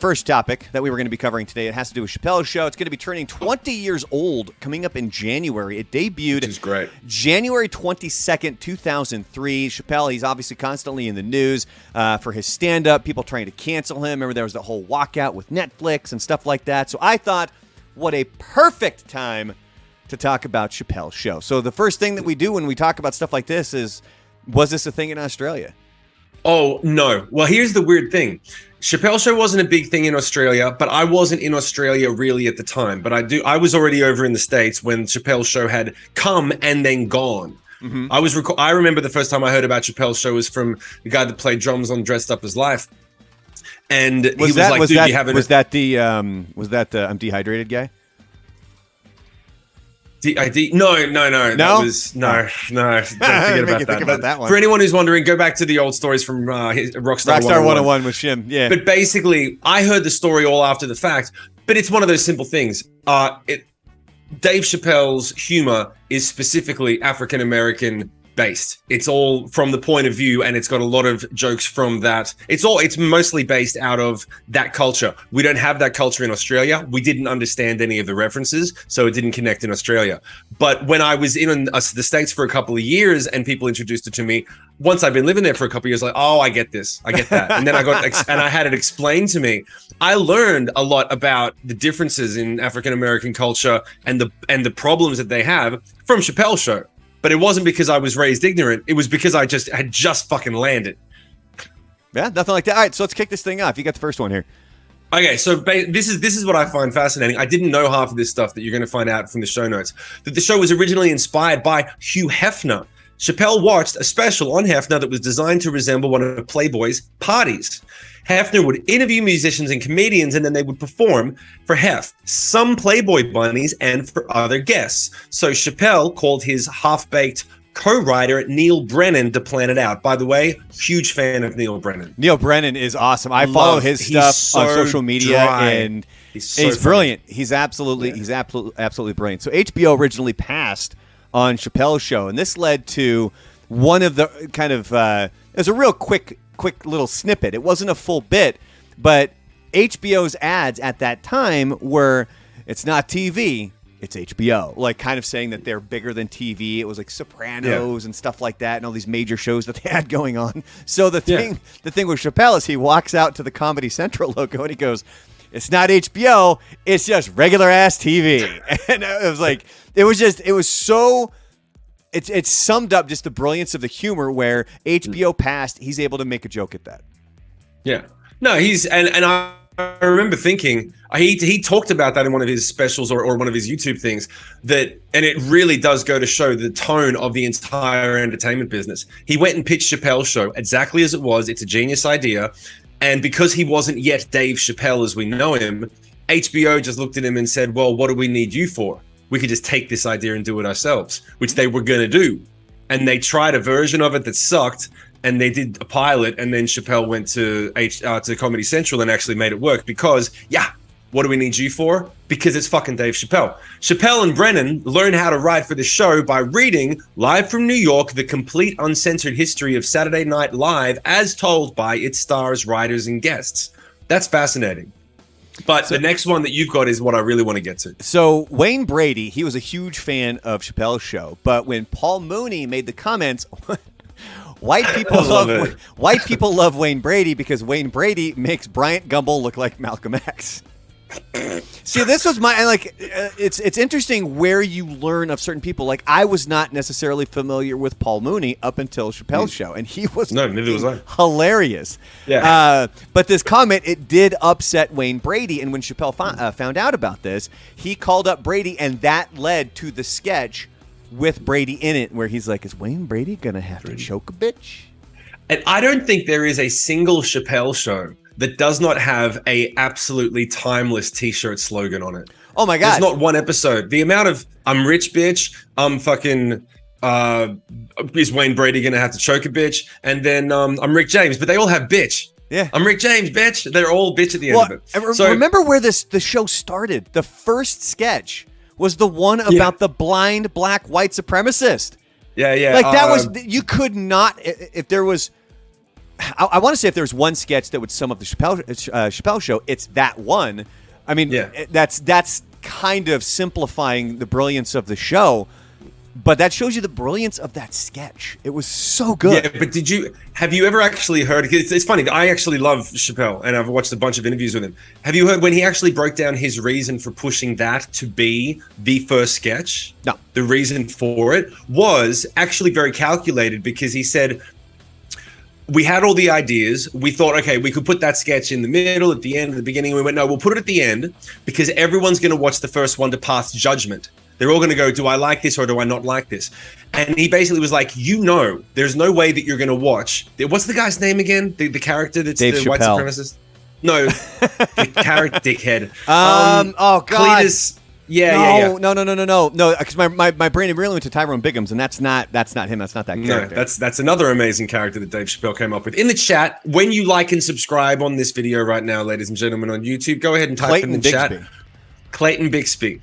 First topic that we were going to be covering today, it has to do with Chappelle's show. It's going to be turning 20 years old coming up in January. It debuted Which is great. January 22nd, 2003. Chappelle, he's obviously constantly in the news for his stand-up, people trying to cancel him. Remember, there was the whole walkout with Netflix and stuff like that. So I thought, what a perfect time to talk about Chappelle's show. So the first thing that we do when we talk about stuff like this is, was this a thing in Australia? Oh, no. Well, here's the weird thing. Chappelle show wasn't a big thing in Australia, but I wasn't in Australia really at the time. But I was already over in the States when Chappelle show had come and then gone. Mm-hmm. I remember the first time I heard about Chappelle's show was from the guy that played drums on Dressed Up as Life. And he was like, dude, you haven't... Was that the I'm dehydrated guy? No. That was no. Don't forget about that one. For anyone who's wondering, go back to the old stories from Rockstar 101 with Shim. Yeah. But basically, I heard the story all after the fact. But it's one of those simple things. Dave Chappelle's humor is specifically African American based. It's all from the point of view, and it's got a lot of jokes from that. It's mostly based out of that culture. We don't have that culture in Australia. We didn't understand any of the references, so it didn't connect in Australia. But when I was in the States for a couple of years and people introduced it to me, once I've been living there for a couple of years, like, oh, I get this, I get that. And then I had it explained to me. I learned a lot about the differences in African American culture and the problems that they have from Chappelle's show. But it wasn't because I was raised ignorant. It was because I had just fucking landed. Yeah, nothing like that. All right, so let's kick this thing off. You got the first one here. Okay, so this is what I find fascinating. I didn't know half of this stuff that you're going to find out from the show notes. That the show was originally inspired by Hugh Hefner. Chappelle watched a special on Hefner that was designed to resemble one of Playboy's parties. Hefner would interview musicians and comedians, and then they would perform for Hef, some Playboy bunnies, and for other guests. So Chappelle called his half-baked co-writer Neil Brennan to plan it out. By the way, huge fan of Neil Brennan. Neil Brennan is awesome. I follow his stuff on social media, and he's brilliant. He's absolutely brilliant. So HBO originally passed on Chappelle's show, and this led to one of the kind of it was a real quick little snippet. It wasn't a full bit, but HBO's ads at that time were, it's not TV, it's HBO. Like, kind of saying that they're bigger than TV. It was like Sopranos and stuff like that, and all these major shows that they had going on. So the thing with Chappelle is he walks out to the Comedy Central logo and he goes, it's not HBO, it's just regular ass TV. And it was like, it summed up just the brilliance of the humor where HBO passed, he's able to make a joke at that. Yeah. No, and I remember thinking, he talked about that in one of his specials or one of his YouTube things, and it really does go to show the tone of the entire entertainment business. He went and pitched Chappelle's show exactly as it was. It's a genius idea. And because he wasn't yet Dave Chappelle as we know him, HBO just looked at him and said, well, what do we need you for? We could just take this idea and do it ourselves, which they were going to do. And they tried a version of it that sucked, and they did a pilot, and then Chappelle went to Comedy Central and actually made it work because, what do we need you for? Because it's fucking Dave Chappelle. Chappelle and Brennan learned how to write for the show by reading, live from New York, the complete uncensored history of Saturday Night Live as told by its stars, writers, and guests. That's fascinating. But the next one that you've got is what I really want to get to. So Wayne Brady, he was a huge fan of Chappelle's show, but when Paul Mooney made the comments, white people love Wayne Brady because Wayne Brady makes Bryant Gumbel look like Malcolm X. See, this was it's interesting where you learn of certain people. Like, I was not necessarily familiar with Paul Mooney up until Chappelle's show, and he was neither was I. Hilarious. Yeah. But this comment, it did upset Wayne Brady, and when Chappelle found out about this, he called up Brady, and that led to the sketch with Brady in it, where he's like, "Is Wayne Brady gonna have to choke a bitch?" And I don't think there is a single Chappelle show that does not have a absolutely timeless t-shirt slogan on it. Oh my God. There's not one episode. The amount of I'm rich bitch, I'm fucking is Wayne Brady gonna have to choke a bitch? And then I'm Rick James, but they all have bitch. Yeah. I'm Rick James, bitch. They're all bitch at the end of it. So remember where the show started. The first sketch was the one about the blind black white supremacist. Yeah. Like, that was, you could not, if there was, I want to say if there's one sketch that would sum up the Chappelle show, it's that one. I mean, that's kind of simplifying the brilliance of the show, but that shows you the brilliance of that sketch. It was so good. Yeah, but have you ever actually heard, it's funny, I actually love Chappelle and I've watched a bunch of interviews with him. Have you heard when he actually broke down his reason for pushing that to be the first sketch? No. The reason for it was actually very calculated, because he said, we had all the ideas. We thought, okay, we could put that sketch in the middle, at the end, at the beginning. We went, no, we'll put it at the end, because everyone's going to watch the first one to pass judgment. They're all going to go, do I like this or do I not like this? And he basically was like, there's no way that you're going to watch. What's the guy's name agagan? The character that's Dave the Chappelle. white supremacist? No, the character dickhead. Oh, God. Cletus. Yeah. No, because my brain really went to Tyrone Biggums, and that's not him. That's not that character. No, that's another amazing character that Dave Chappelle came up with. In the chat, when you like and subscribe on this video right now, ladies and gentlemen, on YouTube, go ahead and type in the chat. Clayton Bixby.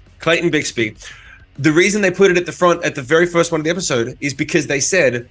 The reason they put it at the front at the very first one of the episode is because they said,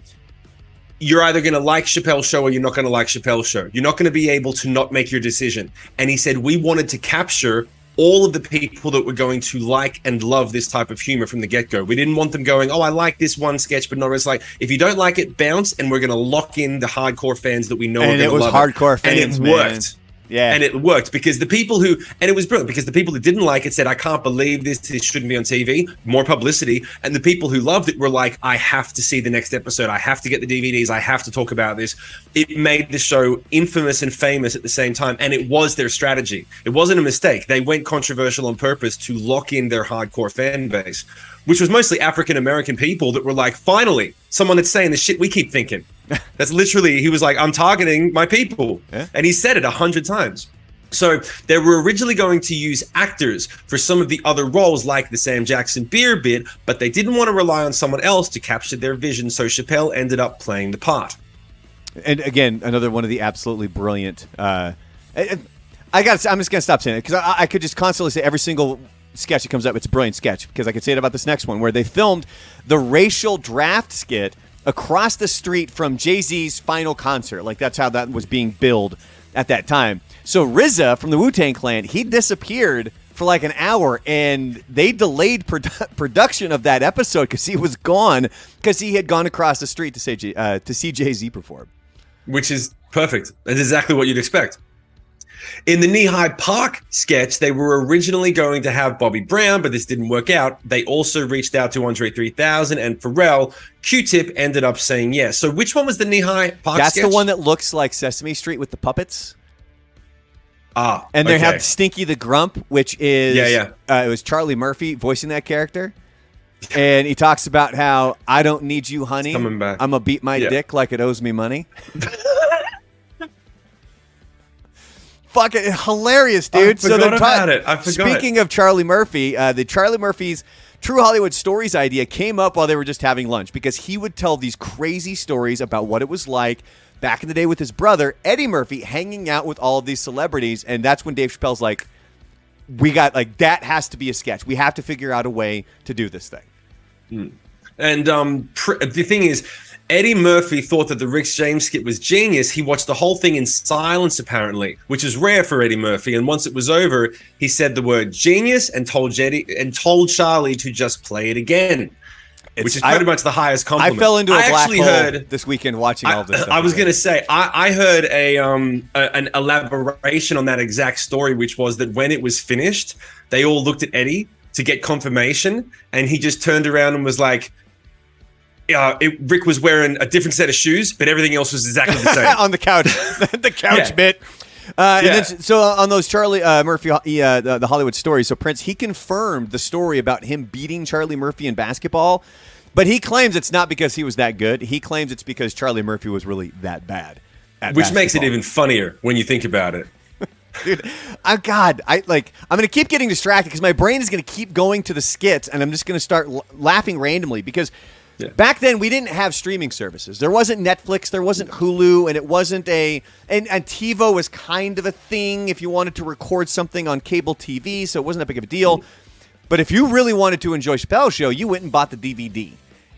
you're either going to like Chappelle's show or you're not going to like Chappelle's show. You're not going to be able to not make your decision. And he said, we wanted to capture all of the people that were going to like and love this type of humor from the get-go. We didn't want them going, oh, I like this one sketch, but not. It's like, if you don't like it, bounce, and we're going to lock in the hardcore fans that we know are going to love it. And it was hardcore fans, and it worked. Yeah. And it worked, because the people who, and it was brilliant, because the people that didn't like it said, I can't believe this shouldn't be on TV, more publicity. And the people who loved it were like, I have to see the next episode. I have to get the DVDs. I have to talk about this. It made the show infamous and famous at the same time. And it was their strategy. It wasn't a mistake. They went controversial on purpose to lock in their hardcore fan base, which was mostly African-American people that were like, finally, someone that's saying the shit we keep thinking. That's literally, he was like, I'm targeting my people. Yeah. And he said it 100 times. So they were originally going to use actors for some of the other roles, like the Sam Jackson beer bit, but they didn't want to rely on someone else to capture their vision. So Chappelle ended up playing the part. And again, another one of the absolutely brilliant. I'm just going to stop saying it, because I could just constantly say every single sketch that comes up, it's a brilliant sketch, because I could say it about this next one, where they filmed the racial draft skit across the street from Jay-Z's final concert. Like, that's how that was being billed at that time. So RZA from the Wu-Tang Clan, he disappeared for like an hour, and they delayed production of that episode because he was gone, because he had gone across the street to see Jay-Z perform. Which is perfect. That's exactly what you'd expect. In the Knee-High Park sketch, they were originally going to have Bobby Brown, but this didn't work out. They also reached out to Andre 3000 and Pharrell. Q-Tip ended up saying yes. So which one was the Knee-High Park sketch? That's the one that looks like Sesame Street with the puppets. And they have Stinky the Grump, which is it was Charlie Murphy voicing that character. And he talks about how, I don't need you, honey. Coming back. I'm going to beat my dick like it owes me money. Fucking hilarious, dude. I forgot about it. I forgot. Speaking of Charlie Murphy, the Charlie Murphy's True Hollywood Stories idea came up while they were just having lunch, because he would tell these crazy stories about what it was like back in the day with his brother, Eddie Murphy, hanging out with all of these celebrities. And that's when Dave Chappelle's like, that has to be a sketch. We have to figure out a way to do this thing. And the thing is, Eddie Murphy thought that the Rick James skit was genius. He watched the whole thing in silence, apparently, which is rare for Eddie Murphy. And once it was over, he said the word genius and told Charlie to just play it again, which is pretty much the highest compliment. I fell into a black hole this weekend watching all this stuff. I was going to say, I heard an elaboration on that exact story, which was that when it was finished, they all looked at Eddie to get confirmation, and he just turned around and was like, Rick was wearing a different set of shoes, but everything else was exactly the same. On the couch. The couch bit. And then, so on those Charlie Murphy, the Hollywood Stories, so Prince, he confirmed the story about him beating Charlie Murphy in basketball, but he claims it's not because he was that good. He claims it's because Charlie Murphy was really that bad at Which basketball. Makes it even funnier when you think about it. Dude, I'm going to keep getting distracted because my brain is going to keep going to the skits, and I'm just going to start laughing randomly because back then we didn't have streaming services. There wasn't Netflix, there wasn't Hulu, and it wasn't and TiVo was kind of a thing if you wanted to record something on cable TV, so it wasn't that big of a deal. But if you really wanted to enjoy Chappelle's show, you went and bought the DVD,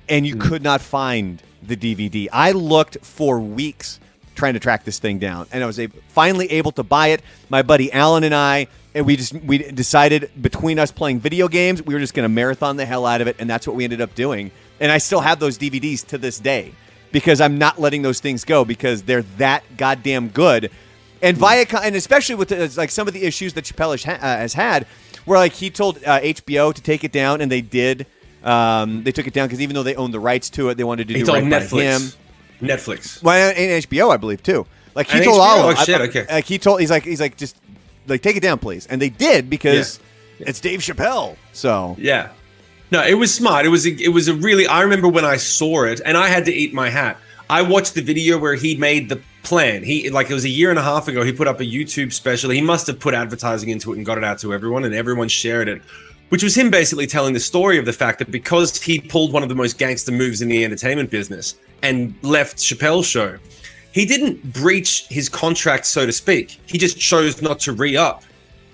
and you could not find the DVD. I looked for weeks trying to track this thing down. And I was finally able to buy it. My buddy Alan and I, and we decided between us playing video games, we were just going to marathon the hell out of it, and that's what we ended up doing. And I still have those DVDs to this day because I'm not letting those things go because they're that goddamn good. And Viacom, and especially with like some of the issues that Chappelle has had, where like he told HBO to take it down, and they did. They took it down because even though they owned the rights to it, they wanted to do right by him. Netflix. Well, and HBO, I believe too. Like he and told HBO? all of them. Oh shit! Okay. Like he told, he's like just like take it down, please, and they did because it's Dave Chappelle. So yeah, no, it was smart. It was a really. I remember when I saw it, and I had to eat my hat. I watched the video where he made the plan. It was a year and a half ago. He put up a YouTube special. He must have put advertising into it and got it out to everyone, and everyone shared it. Which was him basically telling the story of the fact that because he pulled one of the most gangster moves in the entertainment business and left Chappelle's show, he didn't breach his contract, so to speak. He just chose not to re-up.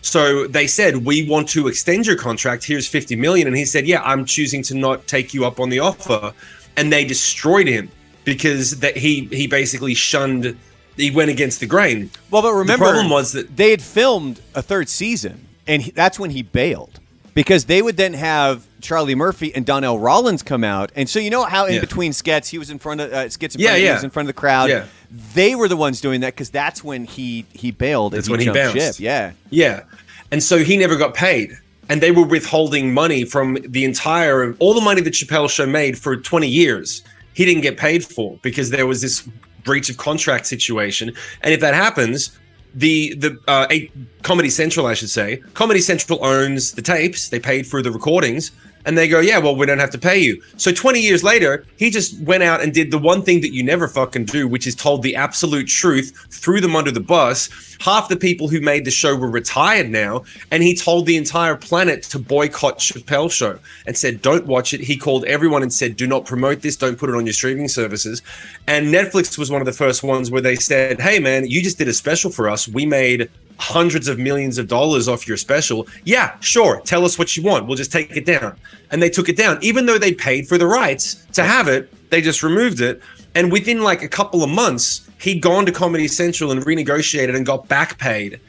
So they said, we want to extend your contract. Here's $50 million. And he said, yeah, I'm choosing to not take you up on the offer. And they destroyed him because he basically shunned, he went against the grain. Well, but remember, the problem was that they had filmed a third season, and that's when he bailed. Because they would then have Charlie Murphy and Donnell Rollins come out, and so you know how in between skits he was in front of he was in front of the crowd. Yeah. They were the ones doing that because that's when he bailed. That's and when he bounced. Ship. Yeah, yeah, and so he never got paid, and they were withholding money from all the money that Chappelle Show made for 20 years. He didn't get paid for because there was this breach of contract situation, and if that happens. Comedy Central, I should say. Comedy Central owns the tapes. They paid for the recordings. And they go, yeah, well, we don't have to pay you. So 20 years later, he just went out and did the one thing that you never fucking do, which is told the absolute truth, threw them under the bus. Half the people who made the show were retired now. And he told the entire planet to boycott Chappelle's show and said, don't watch it. He called everyone and said, do not promote this. Don't put it on your streaming services. And Netflix was one of the first ones where they said, hey, man, you just did a special for us. We made hundreds of millions of dollars off your special. Yeah, sure. Tell us what you want. We'll just take it down. And they took it down. Even though they paid for the rights to have it, they just removed it. And within like a couple of months, he'd gone to Comedy Central and renegotiated and got back paid.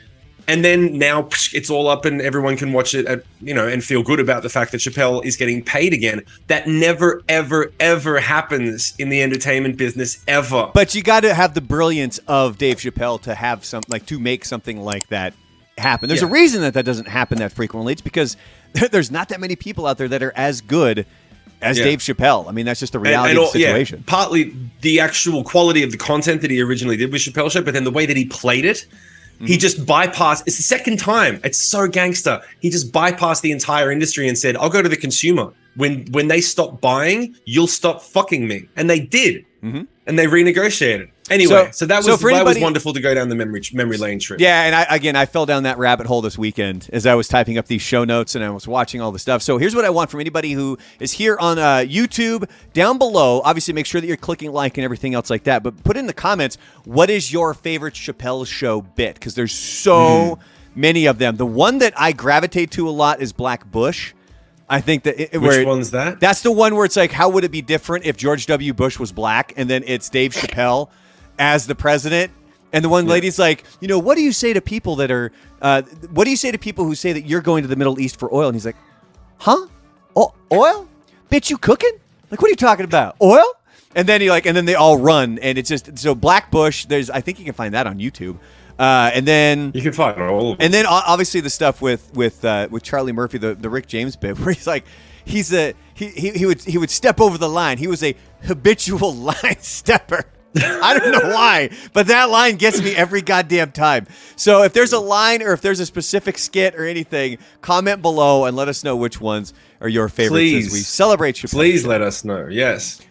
And then now it's all up and everyone can watch it and feel good about the fact that Chappelle is getting paid again. That never, ever, ever happens in the entertainment business ever. But you got to have the brilliance of Dave Chappelle to have to make something like that happen. There's a reason that doesn't happen that frequently. It's because there's not that many people out there that are as good as Dave Chappelle. I mean, that's just the reality of the situation. Yeah, partly the actual quality of the content that he originally did with Chappelle Show, but then the way that he played it, he just bypassed. It's the second time. It's so gangster. He just bypassed the entire industry and said, I'll go to the consumer. When they stop buying, you'll stop fucking me. And they did. Mm-hmm. And they renegotiated. Anyway, so that was wonderful to go down the memory lane trip. Yeah, and I fell down that rabbit hole this weekend as I was typing up these show notes and I was watching all the stuff. So here's what I want from anybody who is here on YouTube. Down below, obviously make sure that you're clicking like and everything else like that. But put in the comments, what is your favorite Chappelle Show bit? Because there's so many of them. The one that I gravitate to a lot is Black Bush. I think that which one's that? That's the one where it's like, how would it be different if George W. Bush was black? And then it's Dave Chappelle as the president. And the one lady's like, what do you say to people that are, what do you say to people who say that you're going to the Middle East for oil? And he's like, huh? Oh, oil? Bitch, you cooking? Like, what are you talking about? Oil? And then and then they all run. And it's just, so Black Bush, I think you can find that on YouTube. And then you can find all of them. And then obviously the stuff with Charlie Murphy, the Rick James bit, where he's like, he would step over the line. He was a habitual line stepper. I don't know why, but that line gets me every goddamn time. So if there's a line or if there's a specific skit or anything, comment below and let us know which ones are your favorites as we celebrate Chappelle. Please let us know. Yes.